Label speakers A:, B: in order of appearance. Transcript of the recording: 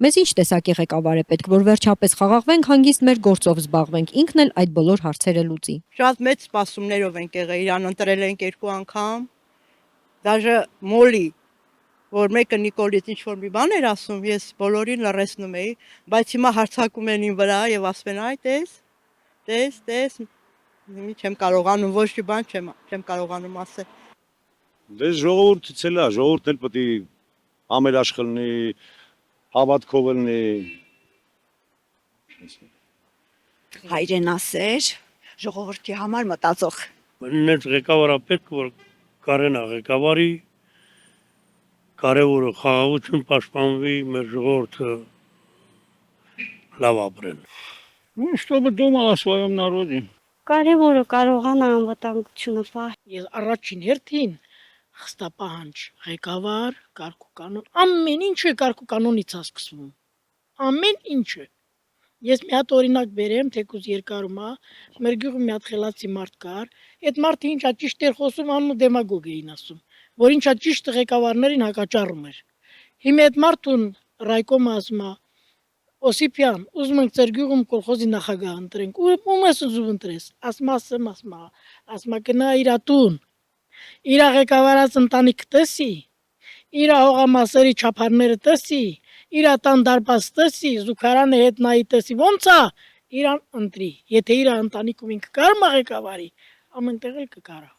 A: Մեզ ինչ տեսակի ղեկավար է պետք, որ վերջապես խաղաղվենք, հանգիստ մեր գործով զբաղվենք, ինքն էլ այդ բոլոր հարցերը լուծի։
B: Շատ մեծ սպասումներով ենք եղել, իրան ընտրել ենք 2 անգամ, даже մոլի, որ մեկը Նիկոլից ինչ-որ մի բան էր ասում, ես բոլորին լռեցնում էի, բայց հիմա հարձակում են ին վրա եւ ասում են, այ տես, չեմ կարողանում, ոչ մի բան չեմ կարողանում ասել։
C: Դե ժողովուրդից էլ է, ժողովուրդն էլ պետք է համերաշխ լինի, հավատքով լինի։
D: Հայրենասեր, ժողովրդի համար մտածող։
E: Մեր ղեկավարը պետք որ կարենա ղեկավարի, կարևորը խաղաղություն պաշտպանվի, մեր ժողովուրդը լավ ապրեն։
F: Ну, чтобы думал о своем народе.
G: Կարևորը կարողանա անվտանգությունը պահել։
H: Ես առաջին հերթին խստապահանջ ղեկավար, կարգուկանոն, ամեն ինչը կարգուկանոնից է սկսվում։ Ամեն ինչը։ Ես մի հատ օրինակ բերեմ, թեկուզ երկարումա, մեր գյուղում մի հատ խելացի մարդ կար, այդ մարդը ինչա ճիշտ էր խոսում, անունը դեմագոգ էին ասում, որ ինչա ճիշտ ղեկավարներին հակաճառում էր։ Հիմա այդ մարդուն ռայկոմը ասում է, Օսիպյան, ուզում ենք ձեր գյուղում կոլխոզի նախագահ ընտրենք, ում ես ուզում ընտրես, ասма գնա իրա տուն, իրա ղեկավարած ընտանիք տեսի, իրա հողամասերի չափարները տեսի, իրա տան դարպաս տեսի, զուգարանը հետ նայի տեսի, ոնց է, իրան ընտրի, եթե իրա ընտանիքում ինքը կարում է ղեկավարի, ամենտեղ էլ կկարա։